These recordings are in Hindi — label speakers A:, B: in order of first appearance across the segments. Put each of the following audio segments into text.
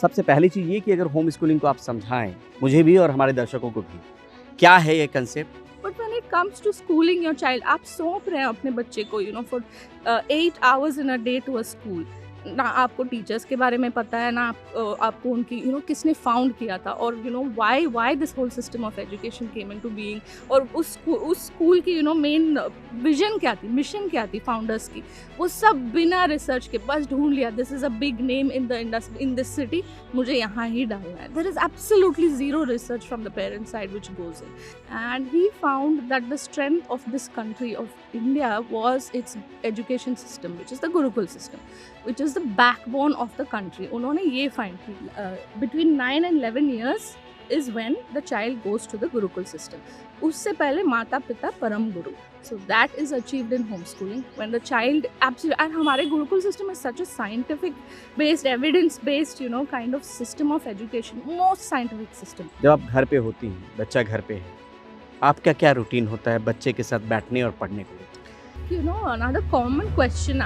A: सबसे पहली चीज़ ये कि अगर होम स्कूलिंग को आप समझाएं, मुझे भी और हमारे दर्शकों को भी, क्या है ये concept?
B: But when it comes to schooling your child, आप सौंप रहे हैं अपने बच्चे को for 8 hours in a day to a school. ना आपको टीचर्स के बारे में पता है, ना आपको उनकी किसने फाउंड किया था, और why this whole system of education came into being, और उस स्कूल की मेन विजन क्या थी, मिशन क्या थी फाउंडर्स की, वो सब बिना रिसर्च के बस ढूंढ लिया। This is a big name in the in this city, मुझे यहाँ ही डालना है। There is absolutely zero research from the parents side which goes in, and he found that the strength of this country of India was its education system, which is the Gurukul system, which is the backbone of the country. उन्होंने ये find किया between 9 and 11 years is when the child goes to the Gurukul system. उससे पहले माता पिता परम गुरु. So that is achieved in homeschooling when the child absolutely, and हमारे Gurukul system is such a scientific based, evidence based kind of system of education, most scientific system.
A: जब आप घर पे होती हैं, बच्चा घर पे है, आपका क्या रूटीन होता है बच्चे के साथ बैठने और पढ़ने को लेकर?
B: Another common question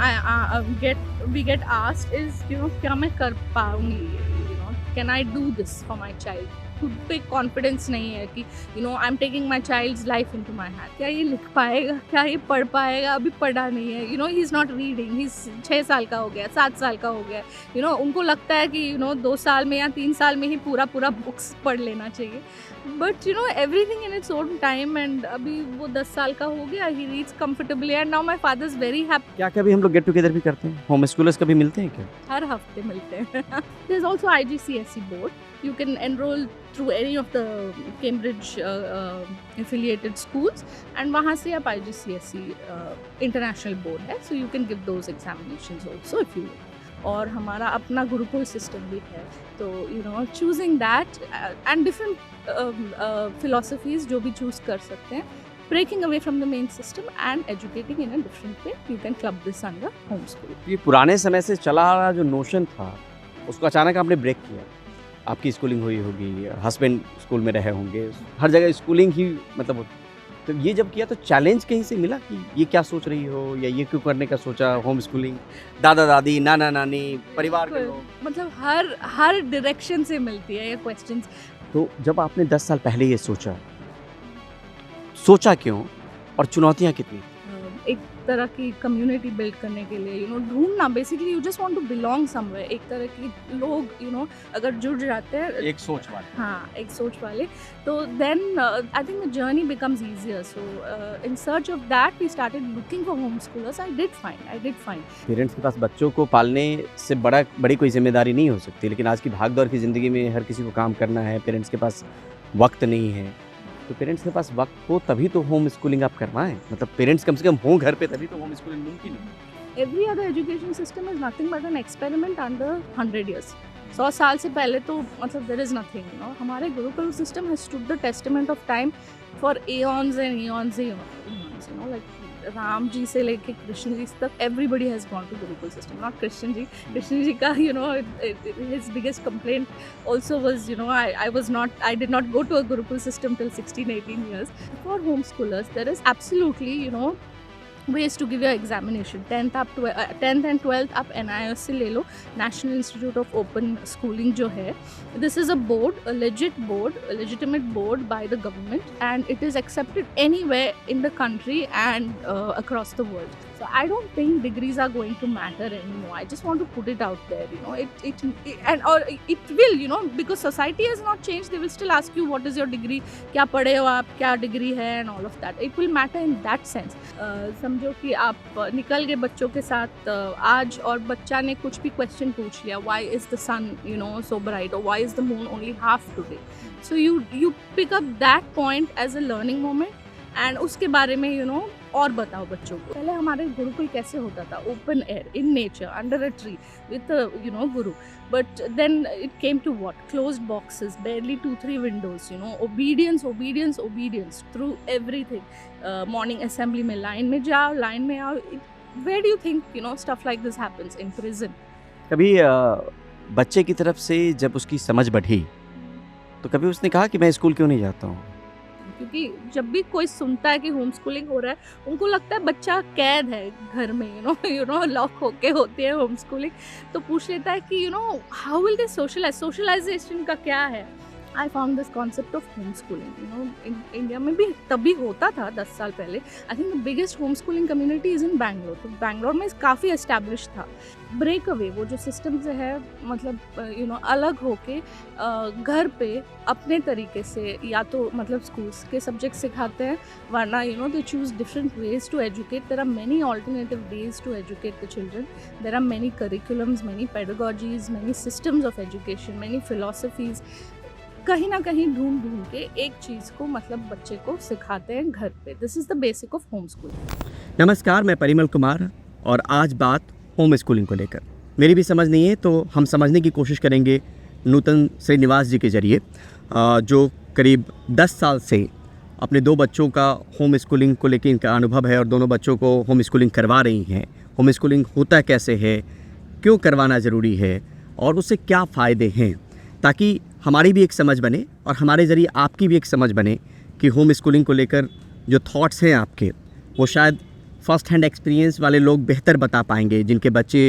B: we get asked is क्या मैं कर पाऊंगी, can I do this for my child? खुद पे कॉन्फिडेंस नहीं है कि I am taking my child's life into my hand. क्या ये लिख पाएगा, क्या ये पढ़ पाएगा? अभी पढ़ा नहीं है, ही इज़ नॉट रीडिंग, ही 6 साल का हो गया, 7 साल का हो गया, उनको लगता है कि 2 साल में या 3 साल में ही पूरा बुक्स पढ़ लेना चाहिए। But everything in its own time, and अभी वो 10 साल का हो गया, he reads comfortably, and now my father is very happy.
A: क्या कभी हम लोग गेट टुगेदर भी करते हैं? होम स्कूलर्स कभी मिलते हैं क्या?
B: हर हफ्ते मिलते हैं। There is also IGCSE board, you can enroll through any of the Cambridge affiliated schools, and वहाँ से आप IGCSE international board है, so you can give those examinations also if you want. और हमारा अपना गुरुकुल सिस्टम भी है, तो choosing that and different philosophies जो भी choose कर सकते हैं, breaking away from the main system and educating in a different way, you can club this under homeschool.
A: ये पुराने समय से चला आ रहा जो नोशन था, उसको अचानक आपने ब्रेक किया। आपकी स्कूलिंग हुई होगी, हस्बैंड स्कूल में रहे होंगे, हर जगह स्कूलिंग ही मतलब, तो ये जब किया तो चैलेंज कहीं से मिला कि ये क्या सोच रही हो, या ये क्यों करने का सोचा? होम स्कूलिंग दादा दादी, नाना नानी, परिवार के लोग,
B: मतलब हर डायरेक्शन से मिलती है ये क्वेश्चंस।
A: तो जब आपने 10 साल पहले ये सोचा क्यों, और चुनौतियाँ कितनी?
B: एक तरह की कम्युनिटी बिल्ड करने के लिए ढूंढना, basically you just want to belong somewhere. एक तरह के लोग अगर जुड़ जाते हैं, एक सोच वाले, तो then I think the journey becomes easier. So in search of that we started looking for home schoolers. I did find
A: parents के पास बच्चों को पालने से बड़ी कोई जिम्मेदारी नहीं हो सकती, लेकिन आज की भागदौड़ की ज़िंदगी में हर किसी को काम करना है, पेरेंट्स के पास वक्त नहीं है, तो पेरेंट्स के पास वक्त हो तभी तो होम स्कूलिंग आप करवाएं, मतलब पेरेंट्स कम से कम हों घर पे, तभी तो होम स्कूलिंग मुमकिन है।
B: Every other education system is nothing but an experiment under 100 years। 100 साल से पहले तो मतलब देयर इज नथिंग। हमारे gurukul system has stood the testament of time for eons and eons, like Ram ji से लेके कृष्ण जी तक, everybody has gone to Gurukul system. Not Krishna ji का his biggest complaint also was I did not go to a Gurukul system till 16-18 years. For homeschoolers there is absolutely ways to give your examination. 10th and 12th आप NIOS से ले लो, National Institute of Open Schooling जो है, this is a board, a legitimate board by the government, and it is accepted anywhere in the country and across the world. So I don't think degrees are going to matter anymore. I just want to put it out there, it will, because society has not changed. They will still ask you what is your degree, क्या पढ़े हो आप, क्या degree है, and all of that. It will matter in that sense. समझो कि आप निकल गए बच्चों के साथ आज, और बच्चा ने कुछ भी क्वेश्चन पूछ लिया, why is the sun so bright, or why is the moon only half today? So you pick up that point as a learning moment, and उसके बारे में और बताओ बच्चों को। पहले हमारे गुरुकुल कैसे होता था? Open air, in nature, under a tree with guru, but then it came to what? Closed boxes, barely 2-3 windows, obedience through everything. Morning assembly में लाइन में जाओ, लाइन में आओ। Where do you think stuff like this happens? In prison?
A: कभी बच्चे की तरफ से जब उसकी समझ बढ़ी, तो कभी उसने कहा कि मैं स्कूल क्यों नहीं जाता हूँ?
B: क्योंकि जब भी कोई सुनता है कि होम स्कूलिंग हो रहा है, उनको लगता है बच्चा कैद है घर में, यू नो लॉक होके होती है होम स्कूलिंग। तो पूछ लेता है कि हाउ विल दे सोशलाइजेशन का क्या है। I found this concept of home schooling, India में भी तभी होता था 10 साल पहले। आई think the biggest home schooling community is in Bangalore, तो बैंगलोर में काफ़ी एस्टैब्लिश था। ब्रेक अवे वो जो सिस्टम से है, मतलब अलग होके घर पे अपने तरीके से, या तो मतलब स्कूल्स के सब्जेक्ट सिखाते हैं, वरना they choose different ways to educate. There are many alternative ways to educate the children. There are many curriculums, many pedagogies, many systems of education, many philosophies. कहीं ना कहीं ढूंढ के एक चीज़ को मतलब बच्चे को सिखाते हैं घर पे। This is the basic of home schooling.
A: नमस्कार, मैं परिमल कुमार और आज बात होम स्कूलिंग को लेकर। मेरी भी समझ नहीं है तो हम समझने की कोशिश करेंगे नूतन श्रीनिवास जी के ज़रिए, जो करीब 10 साल से अपने 2 बच्चों का होम स्कूलिंग को लेकर इनका अनुभव है और दोनों बच्चों को होम स्कूलिंग करवा रही हैं। होम स्कूलिंग होता कैसे है, क्यों करवाना ज़रूरी है और उससे क्या फ़ायदे हैं, ताकि हमारी भी एक समझ बने और हमारे ज़रिए आपकी भी एक समझ बने कि होम स्कूलिंग को लेकर जो थॉट्स हैं आपके, वो शायद फ़र्स्ट हैंड एक्सपीरियंस वाले लोग बेहतर बता पाएंगे जिनके बच्चे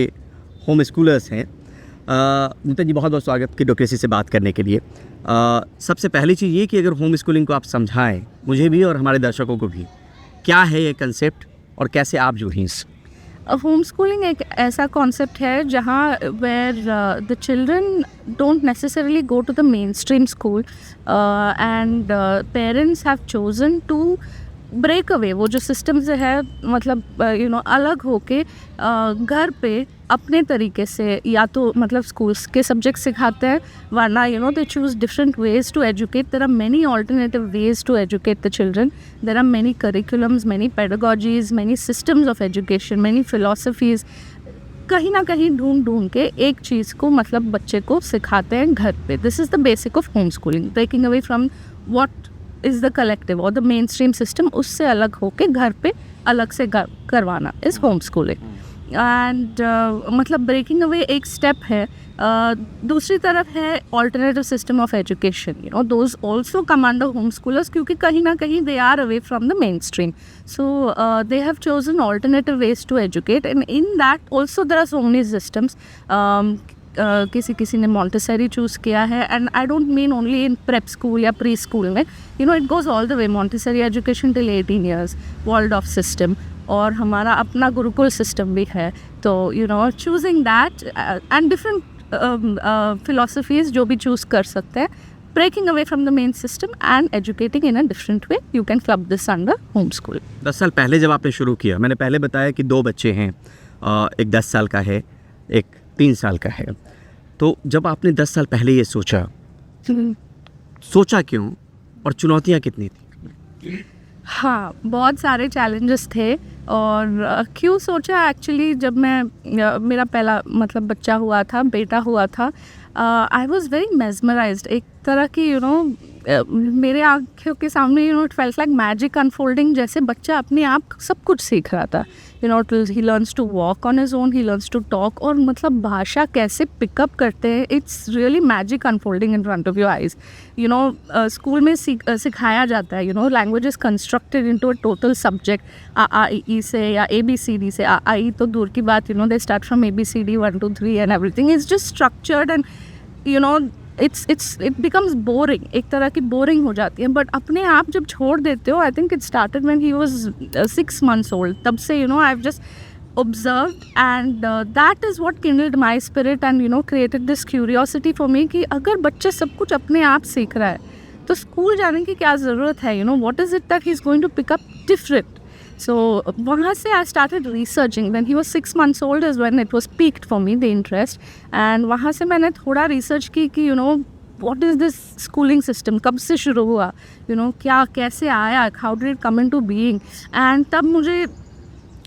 A: होम स्कूलर्स हैं। नूतन जी, बहुत बहुत स्वागत की डेमोक्रेसी से बात करने के लिए। सबसे पहली चीज़ ये कि अगर होम स्कूलिंग को आप समझाएं, मुझे भी और हमारे दर्शकों को भी, क्या है ये कंसेप्ट और कैसे आप जुड़ी इससे?
B: होम स्कूलिंग एक ऐसा कॉन्सेप्ट है जहाँ where the children don't necessarily go to the mainstream school and parents have chosen to break away वो जो सिस्टम से है, मतलब अलग होके घर पे अपने तरीके से, या तो मतलब स्कूल्स के सब्जेक्ट सिखाते हैं, वरना they choose different ways to educate. There are many alternative ways to educate the children. There are many curriculums, many pedagogies, many systems of education, many philosophies. कहीं ना कहीं ढूंढ के एक चीज़ को मतलब बच्चे को सिखाते हैं घर पे। This is the basic of home schooling, breaking away from what is the collective और द मेन स्ट्रीम सिस्टम। उससे अलग होके घर पे अलग से करवाना इज़ होम स्कूलिंग। एंड मतलब ब्रेकिंग अवे एक स्टेप है। दूसरी तरफ है alternative system of education, those also come under home schoolers, क्योंकि कहीं ना कहीं they are away from the mainstream. So they have chosen alternative ways to educate, and in that also there are so many systems. किसी ने मॉन्टेसरी चूज़ किया है, and I don't mean only in prep school या प्री स्कूल में, it goes all the way. Montessori education till 18 years, world of system, और हमारा अपना गुरुकुल सिस्टम भी है। तो choosing that and different philosophies जो भी चूज़ कर सकते हैं, breaking away from the main system and educating in a different way, you can club this under homeschool.
A: 10 साल पहले जब आपने शुरू किया, मैंने पहले बताया कि 2 बच्चे हैं, एक 10 साल का है, एक 3 साल का है। तो जब आपने 10 साल पहले ये सोचा क्यों और चुनौतियाँ कितनी थी?
B: हाँ, बहुत सारे चैलेंजेस थे। और क्यों सोचा, एक्चुअली जब मेरा पहला मतलब बच्चा हुआ था, बेटा हुआ था, आई वॉज वेरी मेजमराइज्ड। एक तरह की मेरे आँखों के सामने it felt like magic unfolding, जैसे बच्चा अपने आप सब कुछ सीख रहा था। He learns to walk on his own, he learns to talk, और मतलब भाषा कैसे पिकअप करते हैं, it's really magic unfolding in front of your eyes. School में सिखाया जाता है, language is constructed into a total subject, आ ई से या ABCD से। आ ई तो दूर की बात, they start from ABCD 1 2 3 and everything is just structured, and it becomes boring, एक तरह की बोरिंग हो जाती है। बट अपने आप जब छोड़ देते हो, I think it started when he was 6 months old, तब से I've just observed, and that is what kindled my spirit and created this curiosity for me कि अगर बच्चे सब कुछ अपने आप सीख रहा है तो स्कूल जाने की क्या ज़रूरत है, what is it that he's going to pick up different. So वहाँ से I started researching. When he was 6 months old is when it was peaked for me, the interest. And वहाँ से मैंने थोड़ा research की कि what is this schooling system, कब से शुरू हुआ, क्या कैसे आया, how did it come into being. And तब मुझे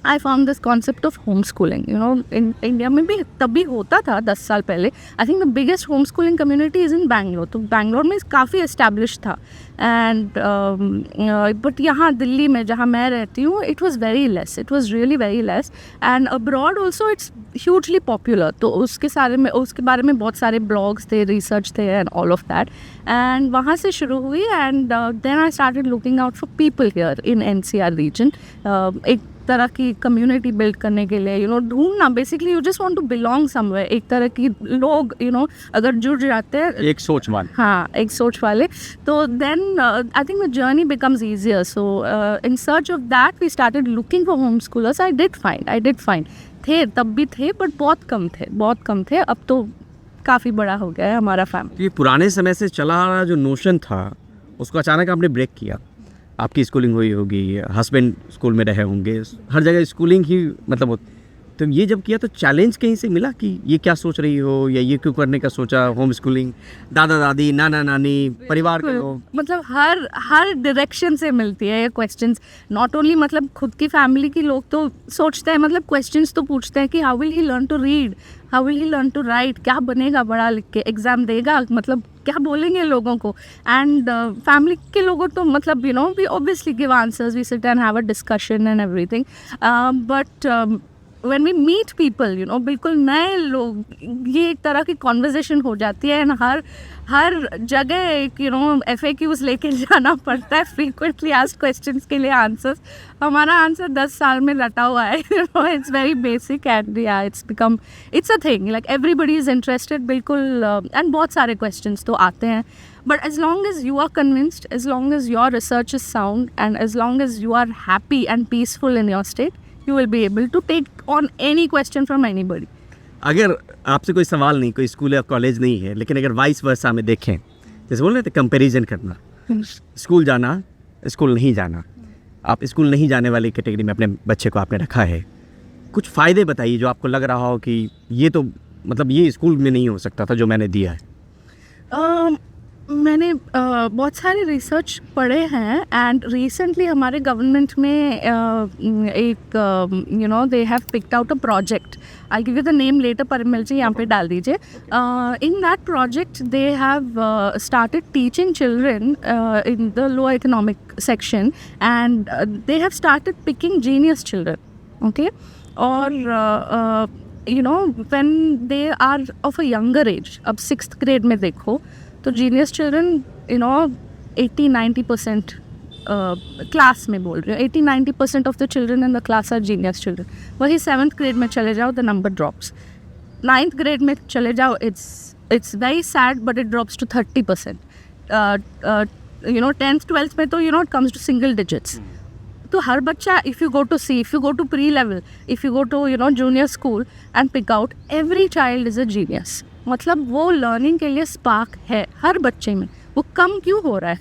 B: I found this concept of homeschooling. You know, in India में भी तब भी होता था 10 साल पहले. I think the biggest homeschooling community is in Bangalore. तो Bangalore में काफ़ी established था. And but यहाँ दिल्ली में जहाँ मैं रहती हूँ, it was very less. It was really very less. And abroad also it's hugely popular. तो उसके बारे में बहुत सारे blogs थे, research थे and all of that. And वहाँ से शुरू हुई and then I started looking out for people here in NCR region. एक तरह की कम्युनिटी बिल्ड करने के लिए, ढूंढना, basically you just want to belong somewhere. एक तरह की लोग अगर जुड़ जाते हैं,
A: एक सोच
B: वाले, तो then I think the journey becomes easier. So in search of that we started looking for home schoolers. I did find थे, तब भी थे, बट बहुत कम थे. अब तो काफ़ी बड़ा हो गया है हमारा फैमिली.
A: ये पुराने समय से चला आ रहा जो नोशन था, उसको अचानक आपने ब्रेक किया. आपकी स्कूलिंग हुई होगी, हस्बैंड स्कूल में रहे होंगे, हर जगह स्कूलिंग ही मतलब. तो ये जब किया तो चैलेंज कहीं से मिला कि ये क्या सोच रही हो, या ये क्यों करने का सोचा? होम स्कूलिंग, दादा दादी, नाना नानी, परिवार के लोग,
B: मतलब हर डायरेक्शन से मिलती है ये क्वेश्चंस. नॉट ओनली मतलब खुद की फैमिली के लोग तो सोचते हैं, मतलब क्वेश्चंस तो पूछते हैं कि how will he learn to read, how will he learn to write, क्या बनेगा बड़ा लिख के, एग्ज़ाम देगा, मतलब क्या बोलेंगे लोगों को. एंड फैमिली के लोगों तो मतलब we obviously give answers, we sit and have a discussion and everything. But when we meet people, बिल्कुल नए लोग, ये एक तरह की कॉन्वर्जेशन हो जाती है. एंड हर जगह एक FAQs लेके जाना पड़ता है, फ्रीक्वेंटली आस्क्ड क्वेश्चंस के लिए आंसर्स. हमारा आंसर 10 साल में रटा हुआ है. It's very basic and it's a thing, like everybody is interested. बिल्कुल. एंड बहुत सारे क्वेश्चंस तो आते हैं, but as long as you are convinced, as long as your research is sound, and as long as you are happy and peaceful in your state, you will be able to take on any question from anybody.
A: अगर आपसे कोई सवाल नहीं, कोई स्कूल या कॉलेज नहीं है, लेकिन अगर वाइस वर्सा में देखें, जैसे बोल रहे थे कंपैरिजन करना, स्कूल जाना, स्कूल नहीं जाना, आप स्कूल नहीं जाने वाली कैटेगरी में अपने बच्चे को आपने रखा है, कुछ फ़ायदे बताइए जो आपको लग रहा हो कि ये तो मतलब ये स्कूल में नहीं हो सकता था जो मैंने दिया है.
B: मैंने बहुत सारे रिसर्च पढ़े हैं. एंड रिसेंटली हमारे गवर्नमेंट में एक they have picked out a project. I give you the name later, Parimal ji यहाँ पे डाल दीजिए. In that project they have started teaching children in the low economic section, and they have started picking genius children. Okay. और when they are of a younger age, अब 6th grade में देखो तो जीनियस चिल्ड्रन 80-90% क्लास में बोल रहे हो, 80-90% of the children in the class are genius children. वही 7th ग्रेड में चले जाओ, the number drops. 9th grade में चले जाओ, it's very sad, but it drops to 30%. 10th 12th में तो it comes to single digits. तो हर बच्चा, if you go to pre level, if you go to junior school and pick out, every child is a genius. मतलब वो लर्निंग के लिए स्पार्क है हर बच्चे में. वो कम क्यों हो रहा है?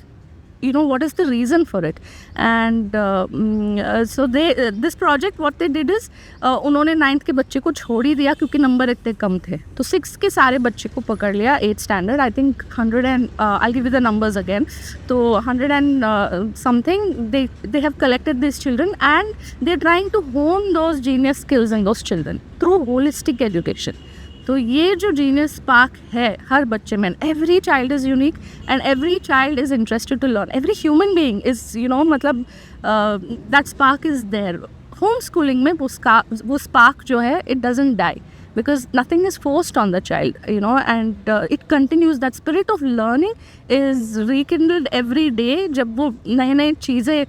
B: what is the reason for it? And so this project what they did is उन्होंने 9th के बच्चे को छोड़ ही दिया क्योंकि नंबर इतने कम थे. तो 6th के सारे बच्चे को पकड़ लिया. 8th standard, I think 100 and I'll give you the numbers again. तो 100 and something they have collected these children, and they're trying to hone those genius skills in those children through holistic education. तो ये जो जीनियस स्पार्क है हर बच्चे में, every child is unique and every child is interested to learn. Every human being is मतलब that spark is there. Home schooling में वो स्पार्क जो है, it doesn't die because nothing is forced on the child, and it continues. That spirit of learning is rekindled every day. जब वो नए चीज़ें,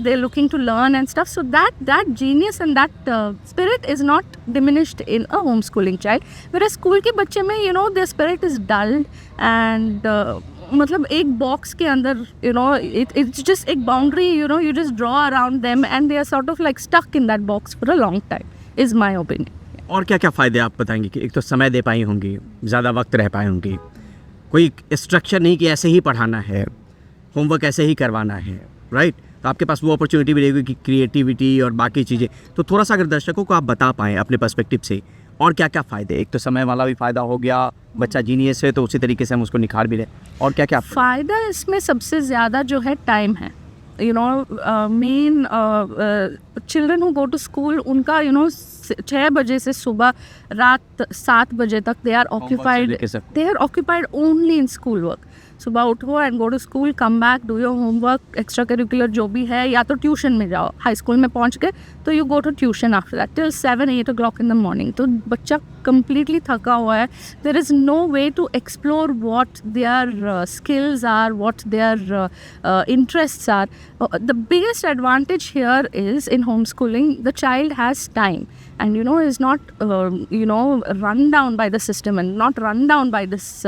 B: they're looking to learn and stuff. So that genius and that spirit is not diminished in a homeschooling child. Whereas school के बच्चे में, their spirit is dulled and मतलब एक बॉक्स के अंदर, it's just एक boundary, you just draw around them and they are sort of like stuck in that box for a long time, is my opinion.
A: और क्या क्या फ़ायदे आप बताएंगे? कि एक तो समय दे पाई होंगी, ज़्यादा वक्त रह पाए होंगी, कोई स्ट्रक्चर नहीं कि ऐसे ही पढ़ाना है, होमवर्क ऐसे ही करवाना है, राइट? तो आपके पास वो अपॉर्चुनिटी भी रहेगी कि क्रिएटिविटी और बाकी चीज़ें. तो थोड़ा सा अगर दर्शकों को आप बता पाएँ अपने पर्सपेक्टिव से, और क्या क्या फ़ायदे? एक तो समय वाला भी फ़ायदा हो गया, बच्चा जीनियस है तो उसी तरीके से हम उसको निखार भी रहे, और क्या क्या
B: फ़ायदा? इसमें सबसे ज़्यादा जो है टाइम है. Main children who go to school उनका 6 बजे से सुबह रात 7 बजे तक they are occupied only in school work. सुबह उठो and go to school, come back, do your homework, extra curricular जो भी है, या तो ट्यूशन में जाओ. हाई स्कूल में पहुंच गए तो you go to tuition after that till 7-8 o'clock in the morning. तो बच्चा completely थका हुआ है. There is no way to explore what their skills are, what their interests are. The biggest advantage here is in homeschooling, the child has time and is not run down by the system and not run down by this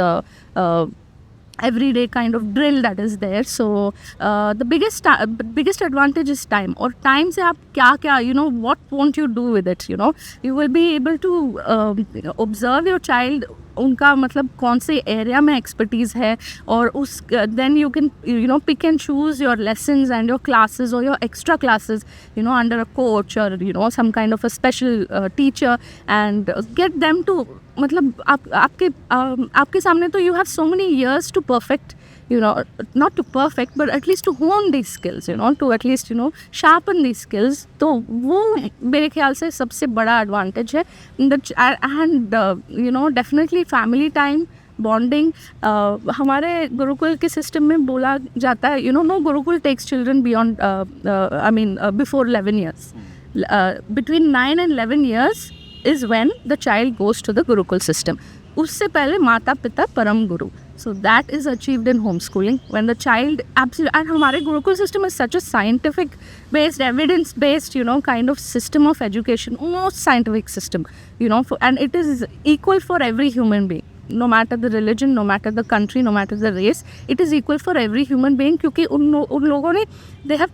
B: everyday kind of drill that is there. So the biggest advantage is time. और time से आप क्या what won't you do with it, you will be able to observe your child, उनका मतलब कौन से एरिया में एक्सपर्टीज़ है, और उस then you can pick and choose your lessons and your classes और your extra classes under a coach और some kind of a special teacher and get them to मतलब आपके सामने तो you have so many years to perfect not to perfect but at least to hone these skills, to at least sharpen these skills. तो वो मेरे ख्याल से सबसे बड़ा एडवांटेज है. And definitely family time, bonding. हमारे गुरुकुल के सिस्टम में बोला जाता है no gurukul takes children beyond before 11 years. Between 9 and 11 years is when the child goes to the Gurukul system. उससे पहले माता पिता परम गुरु. So that is achieved in homeschooling when the child absolutely. And हमारे Gurukul system is such a scientific based, evidence based, kind of system of education, most scientific system, and it is equal for every human being. No matter the religion, no matter the country, no matter the race, it is equal for every human being. क्योंकि उन लोगों ने they have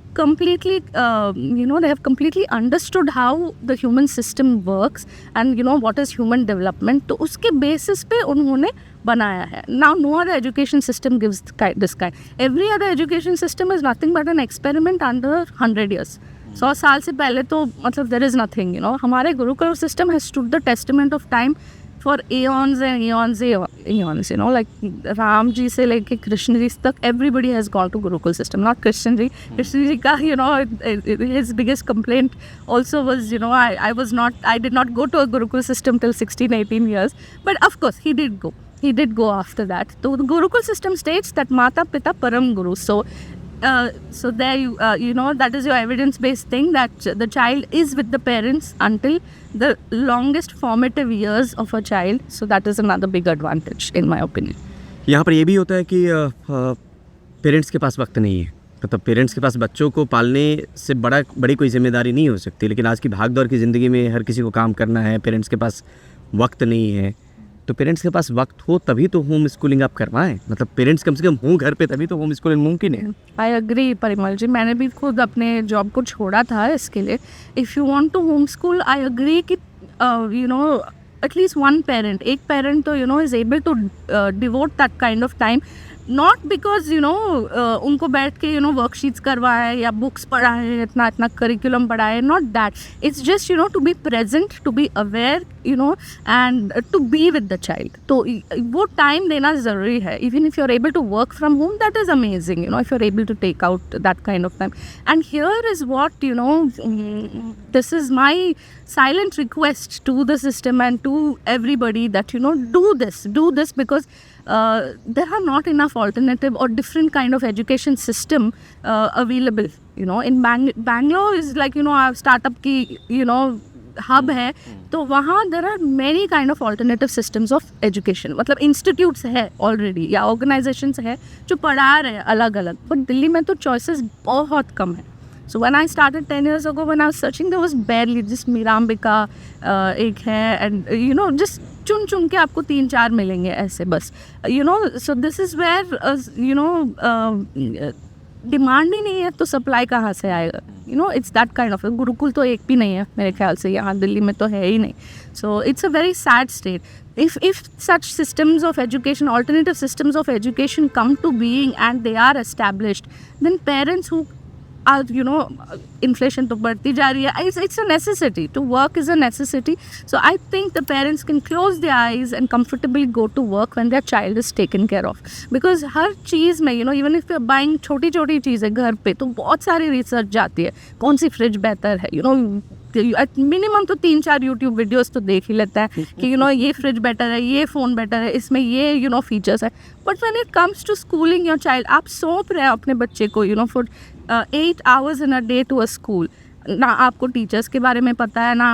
B: completely understood how the human system works and what is human development. तो उसके basis पे उन्होंने बनाया है. Now no other education system gives this kind. Every other education system is nothing but an experiment under 100 years. 100 साल से पहले तो मतलब there is nothing. हमारे Gurukul system has stood the testament of time for eons and eons, like Ram ji se leke Krishna ji tak, everybody has gone to Gurukul system. Not Krishna ji. Krishna ji ka, his biggest complaint also was, I did not go to a Gurukul system till 16-18 years. But of course, he did go. He did go after that. So the Gurukul system states that Mata Pita Param Guru. So there that is your evidence-based thing that the child is with the parents until the longest formative years of a child. So that is another big advantage in my opinion.
A: यहाँ पर ये भी होता है कि पेरेंट्स के पास वक्त नहीं है. मतलब पेरेंट्स के पास बच्चों को पालने से बड़ी कोई जिम्मेदारी नहीं हो सकती. लेकिन आज की भागदौड़ की ज़िंदगी में हर किसी को काम करना है, पेरेंट्स के पास वक्त नहीं है. तो पेरेंट्स के पास वक्त हो तभी तो होम स्कूलिंग आप करवाएं. मतलब पेरेंट्स कम से कम हों घर पे तभी तो होम स्कूलिंग मुमकिन है.
B: आई एग्री परिमल जी. मैंने भी खुद अपने जॉब को छोड़ा था इसके लिए. If you want to home school, I agree कि एटलीस्ट वन पेरेंट, एक पेरेंट तो is able to devote that kind of time. Not because उनको बैठ के वर्कशीट्स करवाए या बुक्स पढ़ाए, इतना करिकुलम पढ़ाए. Not that. It's just to be present, to be aware, and to be with the child. तो वो टाइम देना ज़रूरी है. Even if you are able to work from home, that is amazing. If you are able to take out that kind of time. And here is what this is my silent request to the system and to everybody that do this because there are not enough alternative or different kind of education system available. In Bangalore is like startup ki hub है. तो वहाँ there are many kind of alternative systems of education. मतलब institutes है already या organizations है जो पढ़ा रहे हैं अलग अलग. but दिल्ली में तो choices बहुत कम है. So when I started 10 years ago, when I was searching, there was barely just Mirambika एक है, and just चुन के आपको 3-4 मिलेंगे ऐसे बस. So this is where demand ही नहीं है तो सप्लाई कहाँ से आएगा. It's that kind of. Gurukul तो एक भी नहीं है मेरे ख्याल से, यहाँ दिल्ली में तो है ही नहीं. So it's a very sad state. If such systems of education, alternative systems of education come to being and they are established, then parents who inflation तो बढ़ती जा रही है. It's a necessity. To work is a necessity. So I think the parents can close their eyes and comfortably go to work when their child is taken care of. Because हर चीज़ में even if you're buying छोटी छोटी चीज़ें घर पे, तो बहुत सारी रिसर्च जाती है. कौन सी फ्रिज बेहतर है, मिनिमम तो 3-4 यूट्यूब वीडियोस तो देख ही लेता है कि ये फ्रिज बेटर है, ये फ़ोन बेटर है, इसमें ये फीचर्स है. But when it comes to schooling your child, आप सौंप रहे हैं अपने बच्चे को for 8 hours in a day to a school. ना आपको टीचर्स के बारे में पता है, ना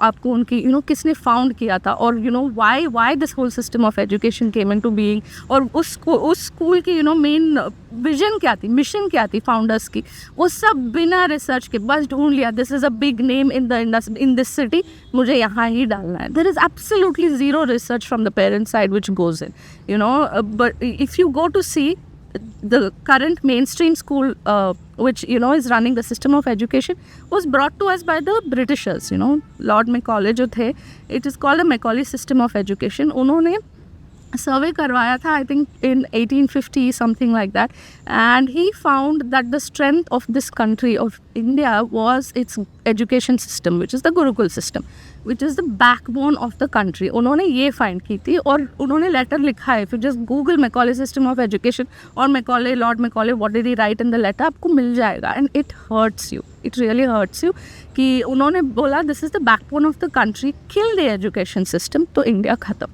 B: आपको उनकी किसने फाउंड किया था, और why this whole system of education came into being, और उस स्कूल की मेन विजन क्या थी, मिशन क्या थी फाउंडर्स की, वो सब बिना रिसर्च के बस ढूंढ लिया. This is a big name in this city, मुझे यहाँ ही डालना है. There is absolutely zero research from the parents side which goes in, but if you go to see the current mainstream school which is running the system of education was brought to us by the Britishers. Lord Macaulay जो थे, it is called a Macaulay system of education. उन्होंने सर्वे करवाया था, I think in 1850 something like that, and he found that the strength of this country of India was it's education system which is the Gurukul system, which is the backbone of the country. उन्होंने ये फाइंड की थी, और उन्होंने लेटर लिखा है. फिर just Google Macaulay system of education और Macaulay, Lord Macaulay, what did he write in the letter, आपको मिल जाएगा. And it hurts you, it really hurts you कि उन्होंने बोला this is the backbone of the country, kill the education system तो इंडिया ख़त्म.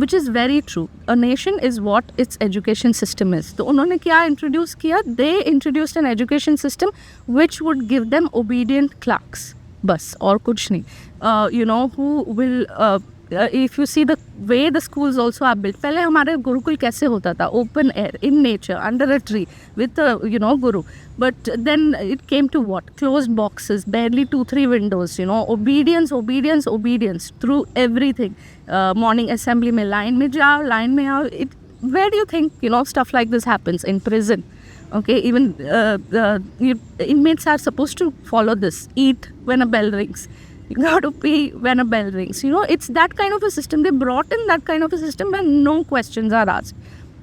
B: Which is very true. A nation is what its education system is. तो उन्होंने क्या इंट्रोड्यूस किया? They introduced an education system which would give them obedient clerks. बस और कुछ नहीं. Who will if you see the way the schools also are built. पहले हमारे गुरुकुल कैसे होता था? Open air, in nature, under a tree, with a guru. But then it came to what? Closed boxes, barely 2-3 windows. Obedience through everything. Morning assembly में line में जाओ, line में आओ. Where do you think stuff like this happens? In prison. Okay, even inmates are supposed to follow this. Eat when a bell rings. You got to pay when a bell rings. It's that kind of a system. They brought in that kind of a system where no questions are asked.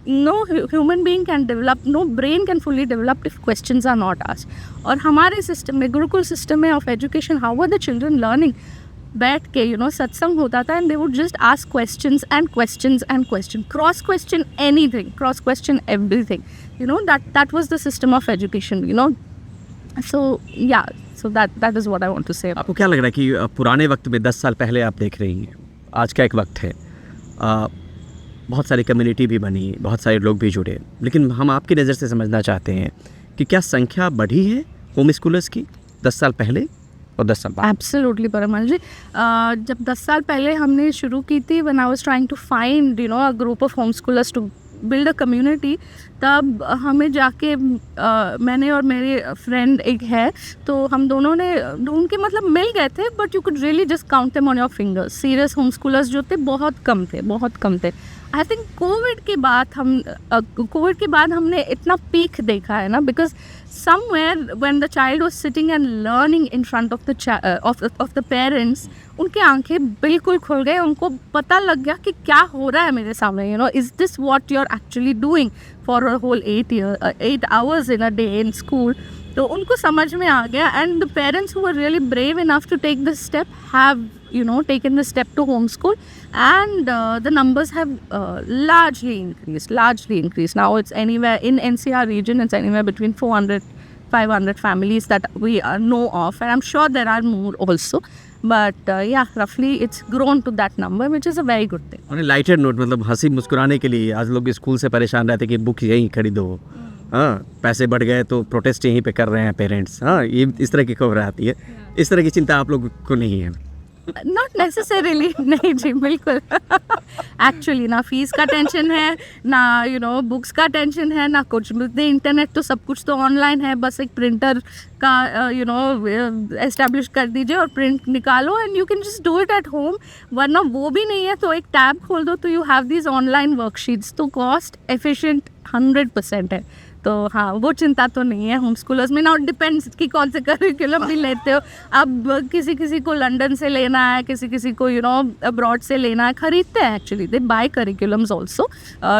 B: No human being can develop, no brain can fully develop if questions are not asked. और हमारे सिस्टम में, गुरुकुल सिस्टम में of education, how are the children learning? बैठ के सत्संग होता था, and they would just ask questions and questions and question, cross question anything, cross question everything. That was the system of education. So yeah, so that is what I want to say.
A: आपको क्या लग रहा है कि पुराने वक्त में 10 साल पहले आप देख रही हैं, आज का एक वक्त है, बहुत सारी कम्युनिटी भी बनी, बहुत सारे लोग भी जुड़े, लेकिन हम आपकी नज़र से समझना चाहते हैं कि क्या संख्या बढ़ी है होम स्कूलर्स की 10 साल पहले और 10 साल बाद?
B: एब्सोल्युटली परमल जी. जब 10 साल पहले हमने शुरू की थी, when I was trying to find a group of home schoolers to build a community, तब हमें जाके मैंने और मेरे फ्रेंड एक है, तो हम दोनों ने ढूंढ के मिल गए थे, but you could really just count them on your fingers. Serious home schoolers जो थे बहुत कम थे. आई थिंक कोविड के बाद हमने इतना पीक देखा है ना, because somewhere when the child was sitting and learning in front of the parents, उनके आंखें बिल्कुल खुल गए, उनको पता लग गया कि क्या हो रहा है मेरे सामने. Is this what you're actually doing for a whole 8 hours in a day in school? तो उनको समझ में आ गया, and the parents who were really brave enough to take this step have taken the step to homeschool, and the numbers have largely increased. Now it's anywhere in NCR region, it's anywhere between 400-500 families that we know of, and I'm sure there are more also, but roughly it's grown to that number, which is a very good thing.
A: On a lighter note, हंसी मुस्कुराने के लिए आज लोग स्कूल से परेशान रहते कि बुक यहीं खरीदो, पैसे बढ़ गए तो प्रोटेस्ट यहीं पे कर रहे हैं पेरेंट्स, ये इस तरह की खबर आती है. इस तरह की चिंता आप लोग को नहीं है?
B: नॉट नेसेसरीली, नहीं जी, बिल्कुल. एक्चुअली ना फीस का टेंशन है, ना बुक्स का टेंशन है, ना कुछ. इंटरनेट तो सब कुछ तो ऑनलाइन है, बस एक प्रिंटर का एस्टेब्लिश कर दीजिए और प्रिंट निकालो, and you can just do it at home. वरना वो भी नहीं है तो एक टैब खोल दो, तो you have these online worksheets. तो कॉस्ट एफिशिएंट 100% है. तो हाँ, वो चिंता तो नहीं है होम स्कूलर्स में. ना डिपेंड्स कि कौन से करिकुलम भी लेते हो. अब किसी को लंदन से लेना है, किसी को अब्रॉड से लेना है, खरीदते हैं. Actually they buy curriculums also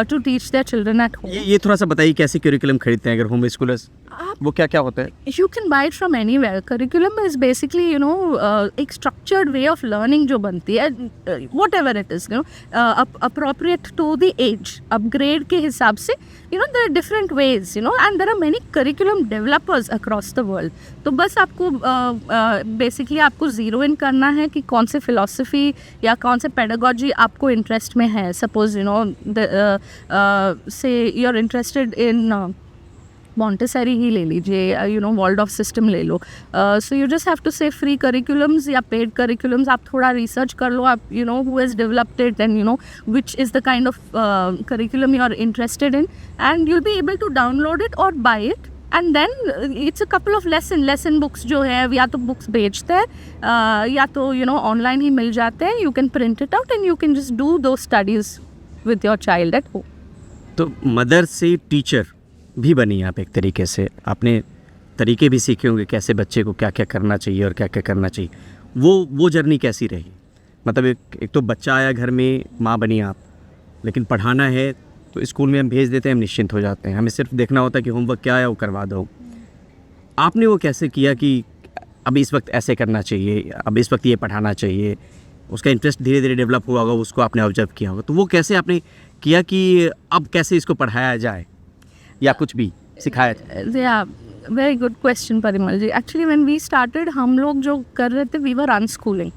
B: to teach their children at home.
A: ये थोड़ा सा बताइए कैसे करिकुलम खरीदते हैं अगर होम स्कूलर्स?
B: आप
A: वो क्या क्या होता है?
B: You can buy it from anywhere. Curriculum is basically, एक structured way of learning जो बनती है, whatever it is, appropriate to the age, upgrade के हिसाब से, there are different ways, and there are many curriculum developers across the world. तो बस आपको basically आपको zero in करना है कि कौन से philosophy या कौन से pedagogy आपको interest में है. Suppose, say you're interested in Montessori ही ले लीजिए, वॉल्डॉर्फ सिस्टम ले लो. So you just have to say free curriculums या पेड करिकुलम्स. आप थोड़ा रिसर्च कर लो, आप who has developed it and which is the kind of curriculum you are interested in, and you'll be able to download it or buy it. And then it's a couple of lesson books जो है, या तो बुक्स बेचते हैं या तो ऑनलाइन ही मिल जाते हैं. You can print it out and you can just do do studies with your child at home.
A: तो मदर से टीचर भी बनी आप एक तरीके से, आपने तरीके भी सीखे होंगे कैसे बच्चे को क्या क्या करना चाहिए और क्या क्या करना चाहिए. वो जर्नी कैसी रही? मतलब एक तो बच्चा आया घर में, माँ बनी आप, लेकिन पढ़ाना है तो स्कूल में हम भेज देते हैं, हम निश्चिंत हो जाते हैं, हमें सिर्फ देखना होता है कि होमवर्क क्या है वो करवा दो. आपने वो कैसे किया कि अब इस वक्त ऐसे करना चाहिए, अब इस वक्त ये पढ़ाना चाहिए? उसका इंटरेस्ट धीरे धीरे डेवलप हुआ होगा, उसको आपने ऑब्जर्व किया होगा, तो वो कैसे आपने किया कि अब कैसे इसको पढ़ाया जाए या कुछ भी सिखाया जाए?
B: या very good question Parimal ji. Actually when we started, हम लोग जो कर रहे थे, वी वर अनस्कूलिंग.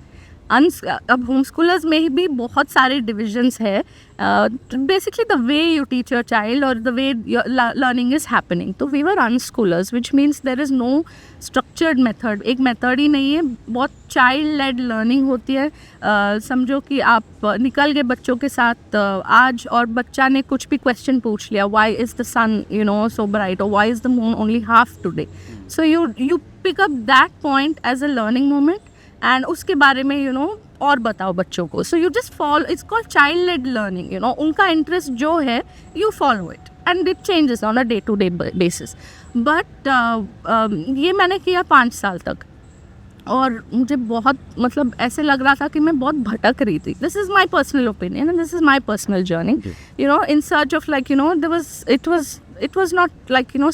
B: अब होम स्कूलर्स में भी बहुत सारे डिविजन्स है. Basically the way you teach your child और the way learning is happening. तो we were unschoolers, which means there is no structured method. एक मेथड ही नहीं है, बहुत चाइल्ड लेड लर्निंग होती है. समझो कि आप निकल गए बच्चों के साथ आज, और बच्चा ने कुछ भी क्वेश्चन पूछ लिया, why is the sun so bright, और why is the moon only half today. So you pick up that point as a learning moment, and उसके बारे में और बताओ बच्चों को. So you just follow, it's called child led learning. उनका इंटरेस्ट जो है, you follow it and it changes on a day to day basis. But ये मैंने किया 5 साल तक, और मुझे बहुत मतलब ऐसे लग रहा था कि मैं बहुत भटक रही थी. This is my personal opinion and this is my personal journey, in search of it was not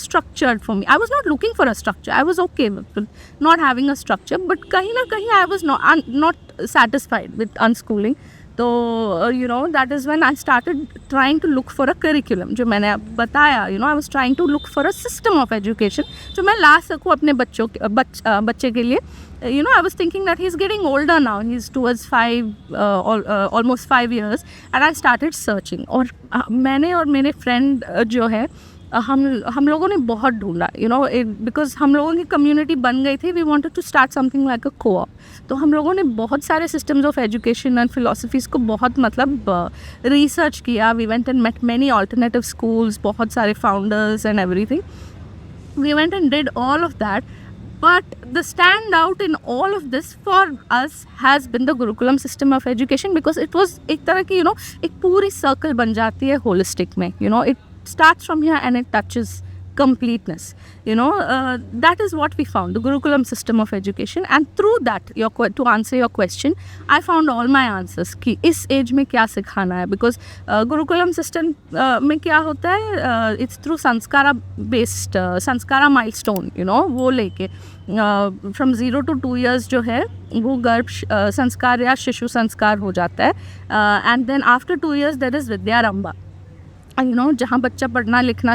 B: structured for me. I was not looking for a structure. I was okay with not having a structure, but kahin na kahin I was not satisfied with unschooling. So that is when I started trying to look for a curriculum. जो मैंने बताया, I was trying to look for a system of education जो मैं ला सकूँ अपने बच्चे के लिए. I was thinking that he's getting older now. He's towards 5, almost 5 years, and I started searching. और मैंने और मेरे friend जो है, हम लोगों ने बहुत ढूंढा, बिकॉज हम लोगों की कम्युनिटी बन गई थी. We wanted to start something like a co-op. तो हम लोगों ने बहुत सारे systems of education and philosophies को बहुत रिसर्च किया. We went and met many alternative schools, बहुत सारे founders and everything. We went and did all of that. But the standout in all of this for us has been the Gurukulam system of education, because it was एक तरह की एक पूरी सर्कल बन जाती है होलिस्टिक में. It starts from here and it touches completeness. That is what we found, the Gurukulam system of education. And through that, to answer your question, I found all my answers कि इस एज में क्या सिखाना है. Because Gurukulam system में क्या होता है, it's through संस्कारा based, संस्कारा milestone, वो लेके from 0 to 2 years जो है वो गर्भ संस्कार या शिशु संस्कार हो जाता है. And then after 2 years there is विद्यारंभा, जहाँ बच्चा पढ़ना लिखना,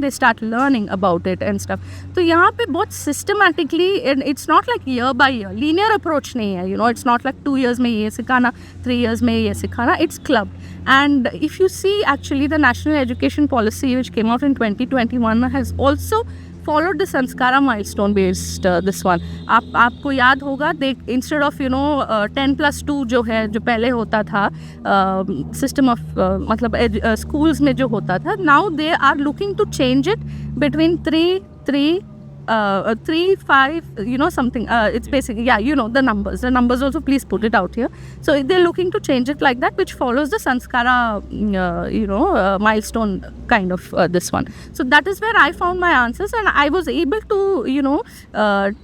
B: they start learning about it and stuff. तो यहाँ पे बहुत systematically, it's not like year by year, linear approach नहीं है. इट्स नॉट लाइक 2 years में ये सिखाना, 3 years में ये सिखाना. It's club. And if you see actually the national education policy which came out in 2021 has also followed the sanskara milestone based this one. आपको याद होगा, instead of 10+2 जो है, जो पहले होता था सिस्टम ऑफ मतलब स्कूल्स में जो होता था, now they are looking to change it between 3, 3, 5, something. It's basically, the numbers. The numbers also, please put it out here. So they're looking to change it like that, which follows the Sanskara, milestone kind of this one. So that is where I found my answers, and I was able to,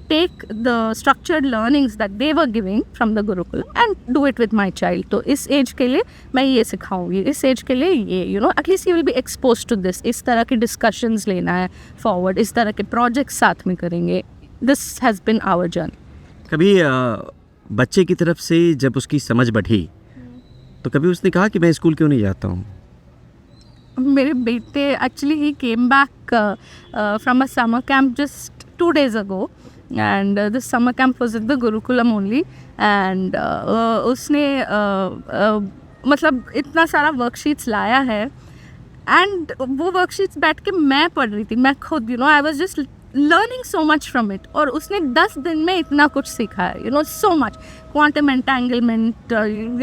B: take the structured learnings that they were giving from the Gurukul and do it with my child. So इस एज के लिए मैं ये सिखाऊंगी, इस एज के लिए ये, at least you will be expose to this, इस तरह के डिस्कशंस लेना है फॉरवर्ड, इस तरह के प्रोजेक्ट्स साथ में करेंगे. This has been our journey.
A: कभी बच्चे की तरफ से जब उसकी समझ बढ़ी तो कभी उसने कहा कि मैं स्कूल क्यों नहीं जाता हूँ?
B: मेरे बेटे actually he came back from a summer camp just 2 days ago, and this summer camp was at the Gurukulam only, and उसने मतलब इतना सारा वर्कशीट्स लाया है, एंड वो वर्कशीट्स बैठ के मैं पढ़ रही थी, मैं खुद I was just learning so much from it. और उसने 10 दिन में इतना कुछ सीखा है, सो मच. क्वांटम एंटेंगलमेंट,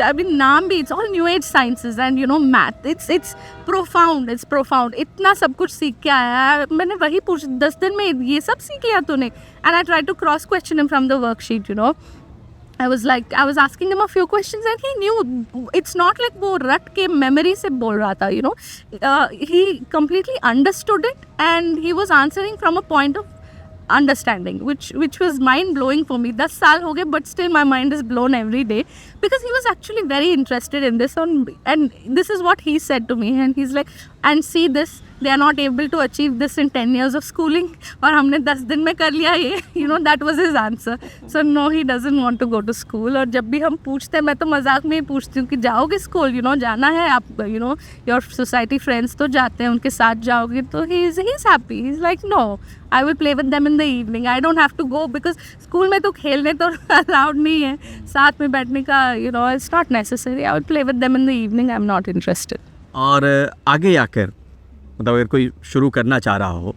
B: अभी नाम भी, it's all new age sciences and math. It's profound. इतना सब कुछ सीख के आया है. मैंने वही पूछ, 10 दिन में ये सब सीख लिया तूने? And I try to cross question him from the worksheet. I was asking him a few questions, and he knew. It's not like वो रट के memory से बोल रहा था, he completely understood it, and he was answering from a point of understanding, which was mind blowing for me. 10 साल हो गए, but still my mind is blown every day, because he was actually very interested in this, and this is what he said to me, and he's like, and see this, they are not able to achieve this in 10 years of schooling, और हमने 10 दिन में कर लिया ये. That was his answer. So no, he doesn't want to go to school. और जब भी हम पूछते हैं, मैं तो मजाक में ही पूछती हूँ कि जाओगे स्कूल, जाना है आप, your society friends तो जाते हैं, उनके साथ जाओगे. तो he's happy. He's like, no, I will play with them in the evening. I don't have to go, because school में तो खेलने तो allowed नहीं है, साथ में बैठने का, it's not necessary. I will play with them in the evening. I'm not interested.
A: और आगे आकर मतलब अगर कोई शुरू करना चाह रहा हो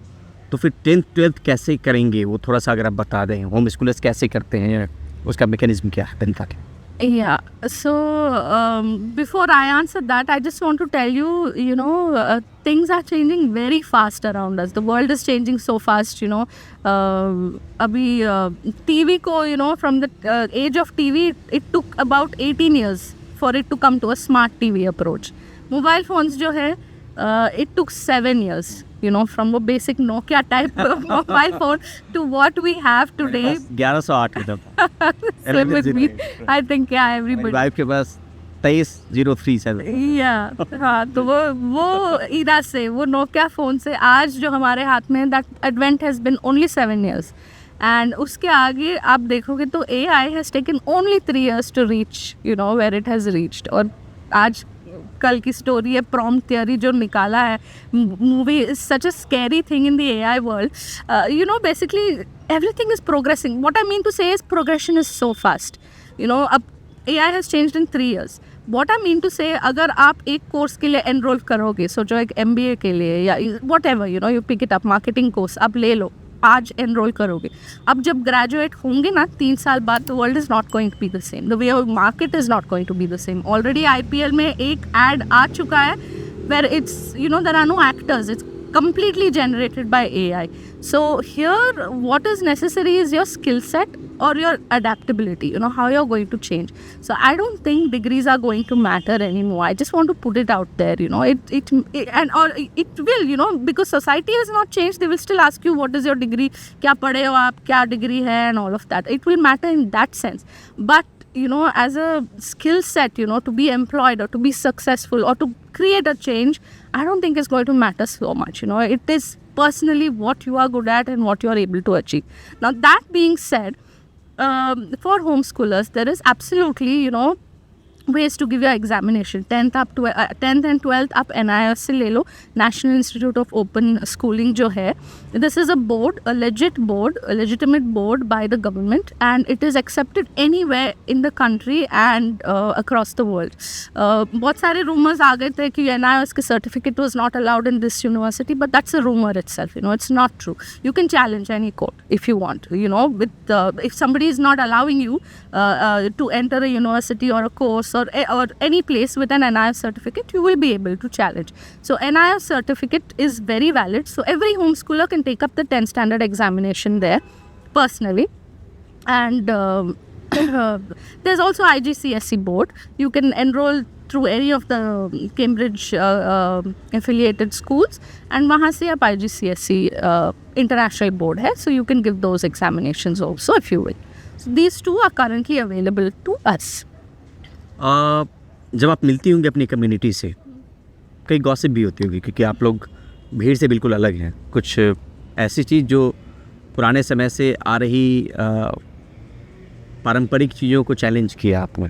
A: तो फिर 10th 12th कैसे करेंगे, वो थोड़ा सा अगर आप बता दें. होम स्कूलर्स कैसे करते हैं, उसका मैकेनिज्म क्या है 10th तक?
B: Yeah, so before I answer that, I just want to tell you, things are changing very fast around us. The world is changing so fast, अभी TV को, from the age of TV, it took about 18 years for it to come to a smart TV approach. Mobile phones जो है, it took 7 years, from a basic Nokia type of mobile phone to what we have today.
A: 1108 में तब.
B: Same with me. I think, yeah, everybody.
A: Wife के पास 23037.
B: हाँ, तो वो इरा से, वो नोकिया फ़ोन से आज जो हमारे हाथ में, that advent has been only 7 years. And उसके आगे आप देखोगे तो AI has taken only 3 years to reach, where it has reached. और आज कल की स्टोरी है प्रॉम्प्ट थियरी जो निकाला है, movie is such a scary thing in the AI world. Basically everything is progressing. What I mean to say is progression is so fast. अब AI has changed in 3 years. What I mean to say, अगर आप एक कोर्स के लिए एनरोल करोगे, सोचो एक MBA के लिए या whatever, you pick it up, marketing course आप ले लो, आज एनरोल करोगे. अब जब ग्रेजुएट होंगे ना 3 साल बाद, the world is not going to be the same, the way market is not going to be the same. Already IPL में एक एड आ चुका है where it's there are no actors, it's completely generated by AI. So here what is necessary is your skill set or your adaptability, how you're going to change. So I don't think degrees are going to matter anymore. I just want to put it out there, it will, because society has not changed. They will still ask you what is your degree, kya padhe ho aap, kya degree hai, and all of that. It will matter in that sense. But as a skill set, to be employed or to be successful or to create a change, I don't think it's going to matter so much. It is personally what you are good at and what you are able to achieve. Now, that being said, for homeschoolers, there is absolutely, ways to give your examination. 10th and 12th आप NIOS से ले लो, National Institute of Open Schooling जो है. This is a board, a legitimate board by the government, and it is accepted anywhere in the country and across the world. बहुत सारे rumors आ गए थे कि NIOS के certificate was not allowed in this university, but that's a rumor itself. It's not true. You can challenge any court if you want. With if somebody is not allowing you to enter a university or a course house or any place with an NIOS certificate, you will be able to challenge. So NIOS certificate is very valid. So every homeschooler can take up the 10th standard examination there personally. And there's also IGCSE board. You can enroll through any of the Cambridge affiliated schools, and वहाँ से आप IGCSE international board है, so you can give those examinations also if you will. So these two are currently available to us.
A: जब आप मिलती होंगी अपनी कम्युनिटी से, कई गॉसिप भी होती होगी क्योंकि आप लोग भीड़ से बिल्कुल अलग हैं. कुछ ऐसी चीज़ जो पुराने समय से आ रही पारंपरिक चीज़ों को चैलेंज किया आपने.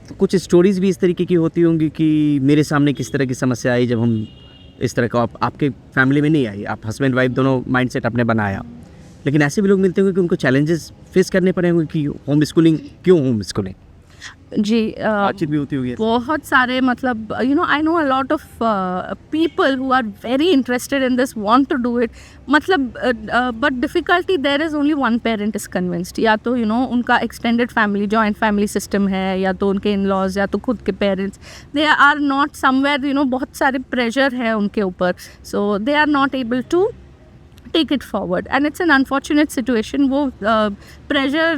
A: तो कुछ स्टोरीज़ भी इस तरीके की होती होंगी कि मेरे सामने किस तरह की समस्या आई जब हम इस तरह का, आपके फैमिली में नहीं आई, आप हस्बैंड वाइफ दोनों माइंडसेट आपने बनाया, लेकिन ऐसे भी लोग मिलते होंगे कि उनको चैलेंजेस फेस करने पड़े होंगे कि होम स्कूलिंग क्यों होम स्कूलिंग.
B: जी
A: बातचीत भी होती होगी.
B: बहुत सारे मतलब I know a lot of people who are very interested in this, want to do it, मतलब but difficulty there is only one parent is convinced. या तो उनका extended family, joint family system है, या तो उनके in-laws, या तो खुद के parents, they are not somewhere, बहुत सारे pressure है उनके ऊपर, so they are not able to take it forward, and it's an unfortunate situation. वो pressure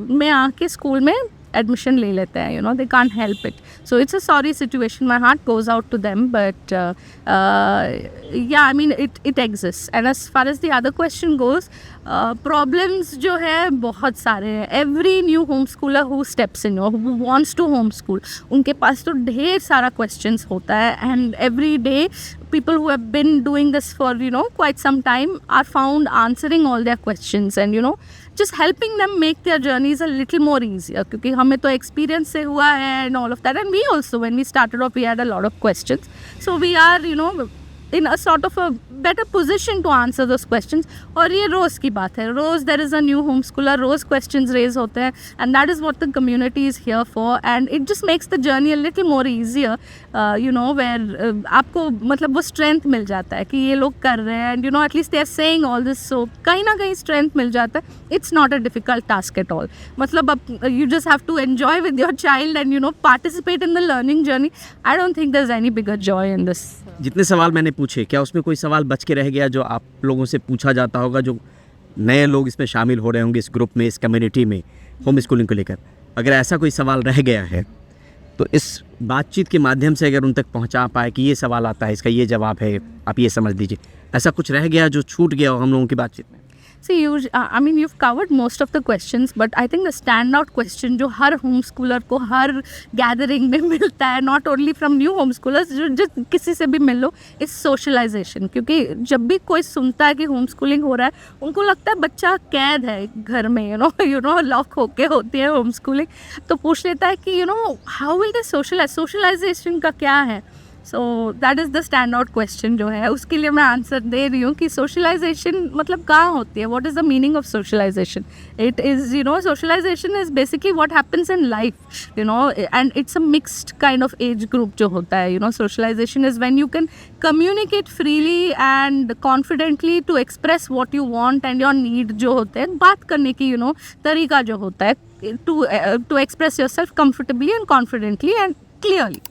B: में आके स्कूल में admission ले लेते हैं, they can't help it. So it's a sorry situation. My heart goes out to them, but yeah, I mean it exists. And as far as the other question goes, problems जो है बहुत सारे हैं. Every new homeschooler who steps in or who wants to homeschool, उनके पास तो ढेर सारा questions होता है, and every day people who have been doing this for quite some time are found answering all their questions, and just helping them make their journeys a little more easier, क्योंकि हमें तो experience से हुआ है and all of that, and we also, when we started off, we had a lot of questions, so we are in a sort of a better position to answer those questions. और ये रोज़ की बात है, रोज़ there is a new homeschooler, rose questions raise होते हैं, and that is what the community is here for, and it just makes the journey a little more easier, where आपको मतलब वो strength मिल जाता है कि ये लोग कर रहे हैं, and at least they are saying all this, so कहीं ना कहीं strength मिल जाता है. It's not a difficult task at all. मतलब अब you just have to enjoy with your child and participate in the learning journey. I don't think there's any bigger joy in this.
A: जितने सवाल मैंने पूछे, क्या उसमें कोई सवाल बच के रह गया जो आप लोगों से पूछा जाता होगा, जो नए लोग इसमें शामिल हो रहे होंगे इस ग्रुप में, इस कम्युनिटी में होम स्कूलिंग को लेकर? अगर ऐसा कोई सवाल रह गया है तो इस बातचीत के माध्यम से अगर उन तक पहुंचा पाए कि ये सवाल आता है, इसका ये जवाब है, आप ये समझ लीजिए, ऐसा कुछ रह गया जो छूट गया हो हम लोगों की बातचीत में?
B: See, I mean, you've covered most of the questions, but I think the standout question जो हर homeschooler को हर gathering में मिलता है, not only from new homeschoolers, जो किसी से भी मिल लो, is socialization. क्योंकि जब भी कोई सुनता है कि homeschooling हो रहा है, उनको लगता है बच्चा कैद है घर में, लॉक होके होती है homeschooling, तो पूछ लेता है कि how will they socialize? Socialization का क्या है? So that is the standout question जो है, उसके लिए मैं आंसर दे रही हूँ कि socialization मतलब कहाँ होती है, what is the meaning of socialization? It is, socialization is basically what happens in life, and it's a mixed kind of age group जो होता है, socialization is when you can communicate freely and confidently to express what you want and your need जो होते हैं, बात करने की, तरीका जो होता है to express yourself comfortably and confidently and clearly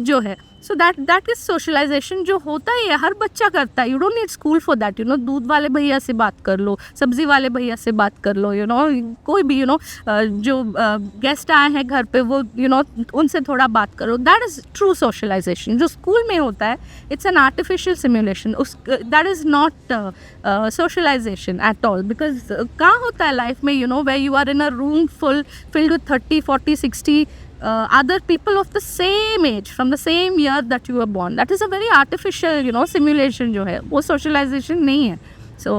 B: जो है. So that is socialization जो होता है, हर बच्चा करता है. You don't need school for that, दूध वाले भैया से बात कर लो, सब्जी वाले भैया से बात कर लो, कोई भी जो गेस्ट आए हैं घर पे वो उनसे थोड़ा बात करो. That is true socialization. जो स्कूल में होता है, it's an artificial simulation. That is not socialization at all, because कहाँ होता है लाइफ में, where you are in a room filled with 30, 40, 60 other people of the same age from the same year that you were born. That is a very artificial simulation जो है, वो socialization नहीं है. So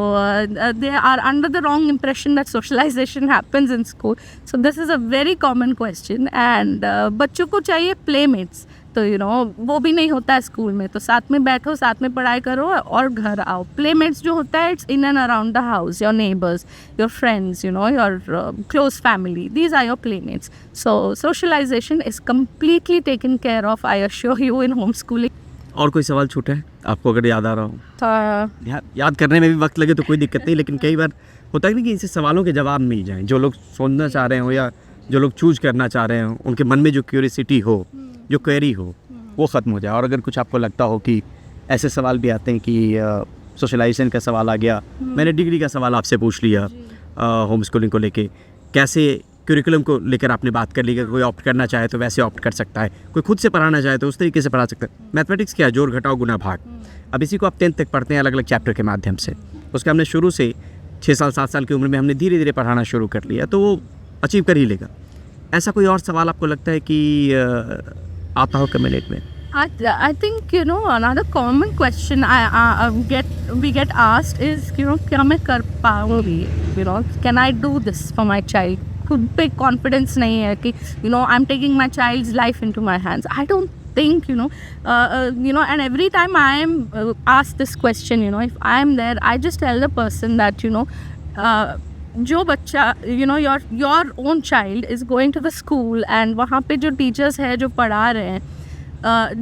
B: they are under the wrong impression that socialization happens in school. So this is a very common question, and बच्चों को चाहिए playmates. तो वो भी नहीं होता है स्कूल में, तो साथ में बैठो, साथ में पढ़ाई करो और घर आओ. प्लेमेट्स जो होता है, it's in and around the house, your neighbours, your friends, your close family, these are your playmates. So socialisation is completely taken care of, I assure you, in home schooling.
A: और कोई सवाल छूटा है आपको अगर याद आ रहा हो? याद करने में भी वक्त लगे तो कोई दिक्कत नहीं, लेकिन कई बार होता है कि इनसे सवालों के जवाब मिल जाएं, जो लोग सुनना चाह रहे हो या जो लोग चूज करना चाह रहे हैं उनके मन में जो क्यूरियसिटी हो, जो क्वेरी हो, वो ख़त्म हो जाए। और अगर कुछ आपको लगता हो कि ऐसे सवाल भी आते हैं कि सोशलाइजेशन का सवाल आ गया, मैंने डिग्री का सवाल आपसे पूछ लिया होम स्कूलिंग को लेके, कैसे करिकुलम को लेकर आपने बात कर ली कि कोई ऑप्ट करना चाहे तो वैसे ऑप्ट कर सकता है, कोई खुद से पढ़ाना चाहे तो उस तरीके से पढ़ा सकता है। मैथमेटिक्स क्या है, जोड़ घटाओ गुना भाग। अब इसी को आप 10th तक पढ़ते हैं अलग अलग चैप्टर के माध्यम से, उसका हमने शुरू से 6 साल 7 साल की उम्र में हमने धीरे धीरे पढ़ाना शुरू कर लिया, तो वो अचीव कर ही लेगा। ऐसा कोई और सवाल आपको लगता है कि आता हो कम्युनिटी में?
B: I think another common question we get asked is क्या मैं कर पाऊंगी, can I do this for my child? खुद पे कॉन्फिडेंस नहीं है कि I'm taking my child's life into my hands. I don't think and every time I am asked this question, if I am there, I just tell the person that जो बच्चा your own child is going to the school and वहाँ पे जो टीचर्स है जो पढ़ा रहे हैं,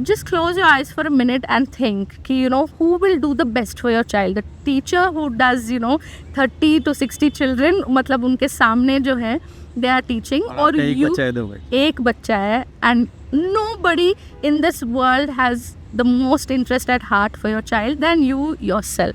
B: just close your eyes for a minute and think कि who will do the best for your child. The teacher who does 30 to 60 children, मतलब उनके सामने जो है they are teaching, और you एक बच्चा है, and nobody in this world has the most interest at heart for your child than you yourself.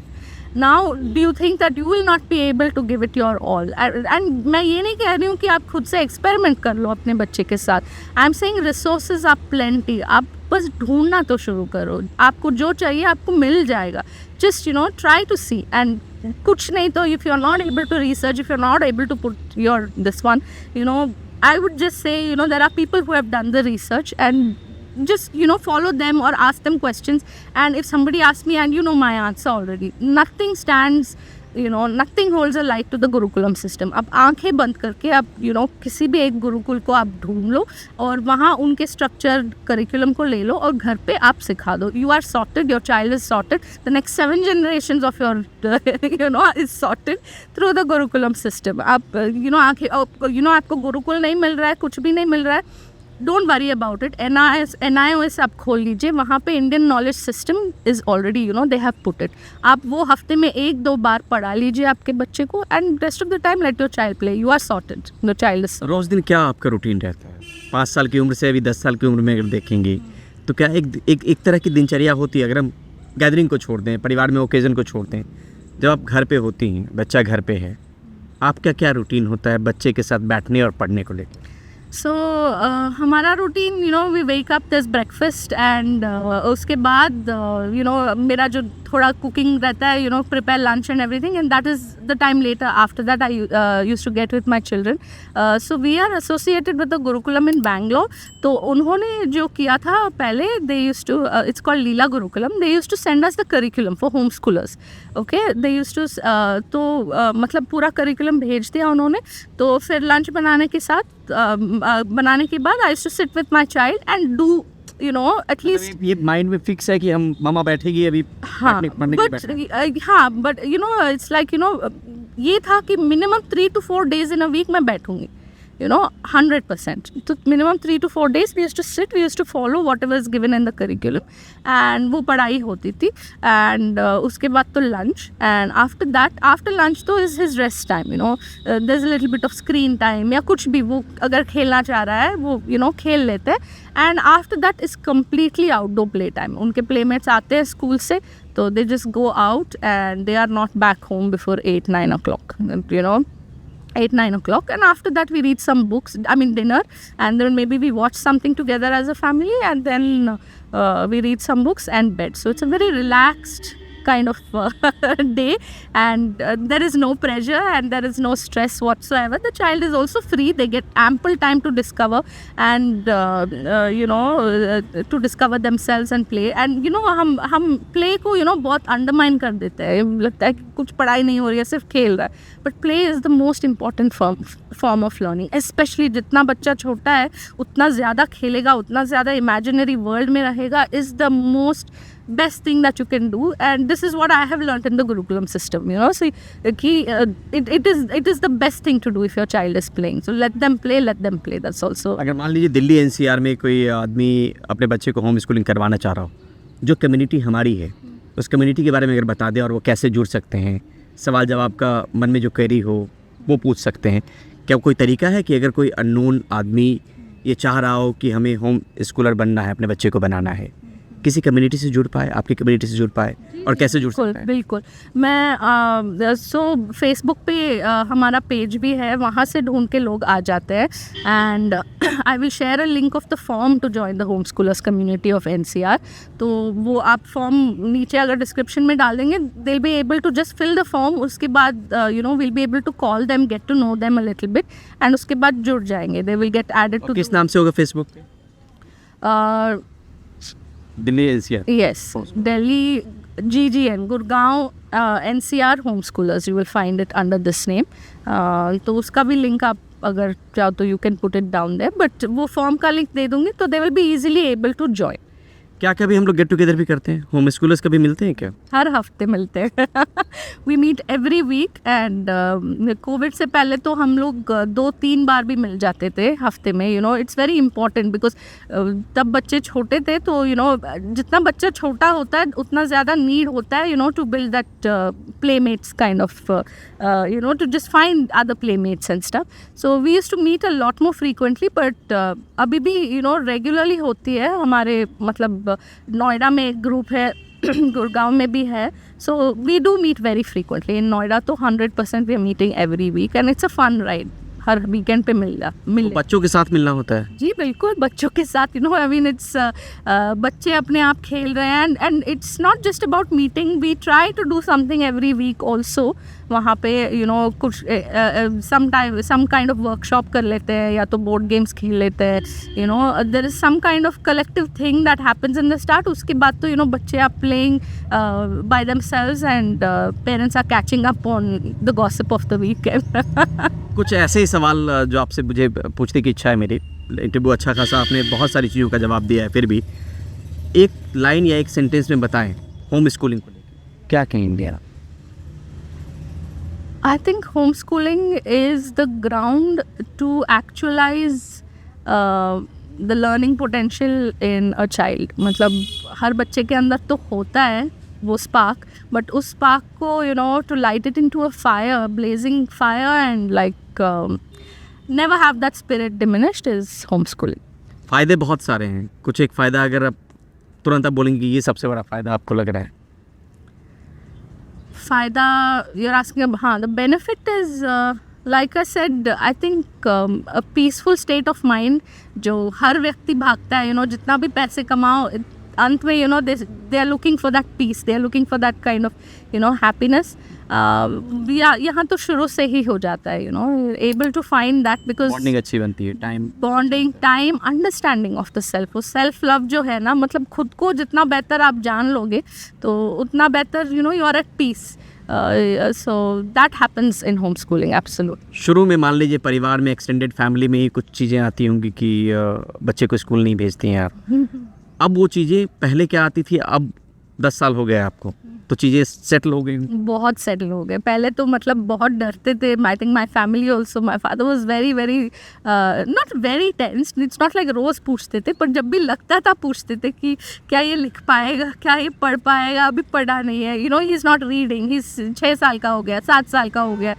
B: Now do you think that you will not be able to give it your all? And मैं ये नहीं कह रही हूँ कि आप खुद से एक्सपेरिमेंट कर लो अपने बच्चे के साथ. I am saying resources are plenty. आप बस ढूंढना तो शुरू करो, आपको जो चाहिए आपको मिल जाएगा. Just try to see, and कुछ नहीं तो if you are not able to research, if you are not able to put your this one, I would just say there are people who have done the research, and just follow them or ask them questions. And if somebody asks me and my answer already, nothing stands, nothing holds a light to the gurukulam system. अब आंखें बंद करके आप किसी भी एक गुरुकुल को आप ढूंढ लो और वहाँ उनके स्ट्रक्चर करिकुलम को ले लो और घर पे आप सिखा दो. You are sorted, your child is sorted, the next 7 generations of your is sorted through the gurukulam system. आप आंखें आपको गुरुकुल नहीं मिल रहा है, कुछ भी नहीं मिल रहा है, don't worry about it. NIOS आप खोल लीजिए, वहाँ पे Indian knowledge system is already they have put it. आप वो हफ्ते में 1-2 बार पढ़ा लीजिए आपके बच्चे को, and rest of the time let your child play. You are sorted, your child is.
A: रोज़ दिन क्या आपका रूटीन रहता है? 5 साल की उम्र से अभी 10 साल की उम्र में अगर देखेंगे तो क्या एक तरह की दिनचर्या होती है? अगर हम गैदरिंग को छोड़ दें, परिवार में ओकेज़न को छोड़ दें, जब आप घर पे होती हैं, बच्चा घर पे है, आपका क्या रूटीन होता है बच्चे के साथ बैठने और पढ़ने को लेकर?
B: सो हमारा routine we wake up, this breakfast, and उसके बाद मेरा जो थोड़ा कुकिंग रहता है, prepare lunch and everything, and that is the time later. After that I used to get with my children. So we are associated with the gurukulam in Bangalore. तो उन्होंने जो किया था पहले, they used to, it's called Leela Gurukulam, they used to send us the curriculum for home schoolers. Okay, they used to, तो मतलब पूरा करिकुलम भेज दिया उन्होंने. तो फिर लंच बनाने के साथ बनाने के बाद I used to sit with my child and do at least,
A: ये माइंड में फिक्स है कि हम मामा बैठेगी अभी.
B: हाँ, बट इट्स लाइक ये था कि minimum 3 to 4 days in a week मैं बैठूंगी, 100%. तो minimum 3 to 4 days we used to sit, we used to follow whatever is given in the curriculum, and वो पढ़ाई होती थी. एंड उसके बाद तो लंच, एंड आफ्टर लंच तो is his rest time. There is a little bit of screen time या कुछ भी, वो अगर खेलना चाह रहा है वो खेल लेते हैं. And after that is completely outdoor play time. उनके प्लेमेट्स आते हैं स्कूल से, तो they just go out and they are not back home before 8-9 o'clock, 8-9 o'clock, and after that we read some books, dinner, and then maybe we watch something together as a family, and then we read some books and bed. So it's a very relaxed kind of day, and there is no pressure and there is no stress whatsoever. The child is also free, they get ample time to discover and to discover themselves and play. And हम play को बहुत undermine कर देते हैं, लगता है कि कुछ पढ़ाई नहीं हो रही है, सिर्फ खेल रहा है. But play is the most important form of learning, especially जितना बच्चा छोटा है उतना ज़्यादा खेलेगा, उतना ज़्यादा imaginary world में रहेगा, is the most best thing that you can do. And this is what I have learned in the Gurukulam system, so it is the best thing to do if your child is playing. So let them play, that's also.
A: अगर मान लीजिए दिल्ली NCR में कोई आदमी अपने बच्चे को होम स्कूलिंग करवाना चाह रहा हो, जो कम्युनिटी हमारी है उस कम्युनिटी के बारे में अगर बता दें और वो कैसे जुड़ सकते हैं, सवाल जवाब का मन में जो क्वेरी हो वो पूछ सकते हैं, क्या कोई तरीका है कि अगर कोई अननोन आदमी ये चाह रहा हो कि हमें होम स्कूलर बनना है, अपने बच्चे को बनाना है, किसी कम्युनिटी से जुड़ पाए, आपकी कम्युनिटी से जुड़ पाए, और कैसे जुड़ सकता है?
B: बिल्कुल। मैं फेसबुक पे हमारा पेज भी है, वहाँ से ढूंढ के लोग आ जाते हैं। And I will share a link of the form to join the home schoolers community of NCR। तो वो आप फॉर्म नीचे अगर डिस्क्रिप्शन में डाल देंगे, they will be able to just fill the form. उसके बाद will be able to call them, get to know them a little bit, and उसके बाद जुड़ जाएंगे। They will get added to.
A: किस नाम से होगा फेसबुक पे? Delhi NCR?
B: Yes, Delhi GGN, Gurgaon NCR homeschoolers. You will find it under this name. तो उसका भी लिंक आप अगर चाहो तो you can put it down there, but वो फॉर्म का लिंक दे दूंगी तो they will be easily able to join.
A: क्या कभी हम लोग गेट टुगेदर भी करते हैं? होम स्कूलर्स कभी मिलते हैं क्या?
B: हर हफ्ते मिलते हैं। We meet every week. And Covid से पहले तो हम लोग 2-3 बार भी मिल जाते थे हफ्ते में। इट्स वेरी इंपॉर्टेंट बिकॉज तब बच्चे छोटे थे, तो जितना बच्चा छोटा होता है उतना ज़्यादा नीड होता है to build that playmates kind of to just find other playmates and stuff. So we used to meet a lot more frequently, but अभी भी रेगुलरली होती है हमारे, मतलब नोएडा में एक ग्रुप है, गुड़गांव में भी है। So we do meet very frequently. In Noida तो 100% we are meeting every week, and it's a fun ride. हर वीकेंड पे मिल
A: बच्चों के साथ मिलना होता है?
B: जी बिल्कुल, बच्चों के साथ। आई मीन इट्स बच्चे अपने आप खेल रहे हैं, and it's not just about meeting, we try to do something every week also. वहाँ पे कुछ सम काइंड ऑफ वर्कशॉप कर लेते हैं, या तो बोर्ड गेम्स खेल लेते हैं। There is some kind of collective thing that happens in the start. उसके बाद तो बच्चे are playing by themselves, and parents are catching up on the gossip of the weekend.
A: कुछ ऐसे ही सवाल जो आपसे मुझे पूछने की इच्छा है मेरी। इंटरव्यू अच्छा खासा, आपने बहुत सारी चीज़ों का जवाब दिया है, फिर भी एक लाइन या एक सेंटेंस में बताएं होम स्कूलिंग को लेकर क्या कहेंगे आप?
B: I think homeschooling is the ground to actualize the learning potential in a child. मतलब हर बच्चे के अंदर तो होता है वो spark, but उस spark को to light it into a fire, blazing fire, and like never have that spirit diminished is homeschooling.
A: फ़ायदे बहुत सारे हैं, कुछ एक फ़ायदा अगर आप तुरंत आप बोलेंगे ये सबसे बड़ा फ़ायदा आपको लग रहा है?
B: फ़ायदा you're asking, हाँ, the benefit is like I said, I think a peaceful state of mind जो हर व्यक्ति भागता है, जितना भी पैसे कमाओ, अंत में they are looking for that peace, they are looking for that kind of happiness. यहाँ तो शुरू से ही हो जाता है, able to find that, because
A: bonding अच्छी बनती है,
B: time understanding of the self. वो सेल्फ लव जो है ना, मतलब खुद को जितना बेहतर आप जान लोगे तो उतना बेहतर you are at peace. So that happens in home schooling, absolute.
A: शुरू में मान लीजिए परिवार में, एक्सटेंडेड फैमिली में ही कुछ चीज़ें आती होंगी कि बच्चे को स्कूल नहीं भेजते हैं यार। अब वो चीज़ें पहले क्या आती थी, अब 10 साल हो गए आपको, तो चीज़ें सेटल हो गई?
B: बहुत सेटल हो गए। पहले तो मतलब बहुत डरते थे। I think my family also, my father was very not very tensed. It's not like रोज़ पूछते थे, पर जब भी लगता था पूछते थे कि क्या ये लिख पाएगा, क्या ये पढ़ पाएगा। अभी पढ़ा नहीं है, ही इज़ नॉट रीडिंग, ही 6 साल का हो गया, 7 साल का हो गया।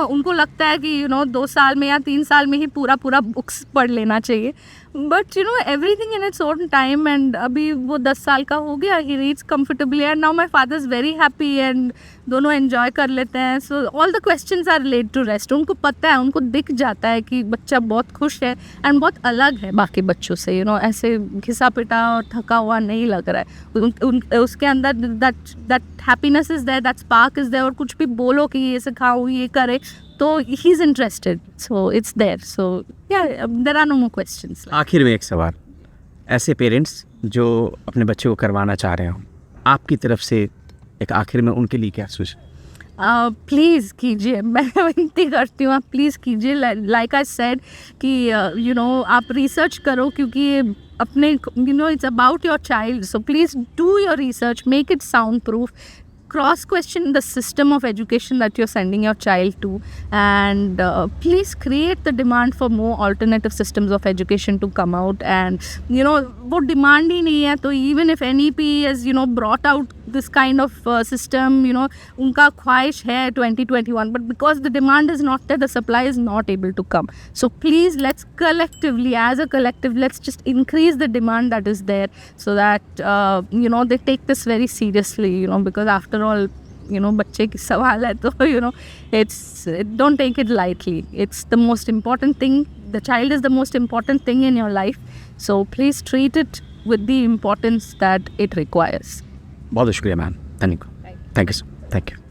B: उनको लगता है कि 2 साल में या 3 साल में ही पूरा बुक्स पढ़ लेना चाहिए। But everything in its own time, and अभी वो 10 साल का हो गया, he reads comfortably, and now my father is very happy, and दोनों एंजॉय कर लेते हैं। So all the questions are laid to rest. उनको पता है, उनको दिख जाता है कि बच्चा बहुत खुश है एंड बहुत अलग है बाकी बच्चों से। ऐसे घिसा पिटा और थका हुआ नहीं लग रहा है। उसके अंदर that happiness is there, that spark is there. और कुछ भी बोलो कि ये सिखाओ, ये करे, तो he is interested, so it's there. So yeah there are no more questions.
A: आखिर में एक सवाल, ऐसे पेरेंट्स जो अपने बच्चे को करवाना चाह रहे हो, आपकी तरफ से एक आखिर में उनके लिए क्या सूचना?
B: प्लीज़ कीजिए, मैं विनती करती हूँ, आप प्लीज़ कीजिए। लाइक आई सेड कि आप रिसर्च करो, क्योंकि अपने it's about your child, so please do your research, make it sound proof. cross question the system of education that you're sending your child to, and please create the demand for more alternative systems of education to come out. And वो demand ही नहीं है, तो even if NEP has brought out this kind of system, उनका ख्वाहिश है 2021, but because the demand is not there, the supply is not able to come. So please, let's collectively, as a collective, let's just increase the demand that is there, so that they take this very seriously, because after all, बच्चे की सवाल है, तो don't take it lightly. It's the most important thing. The child is the most important thing in your life, so please treat it with the importance that it requires.
A: बहुत शुक्रिया ma'am, thank you sir, thank you.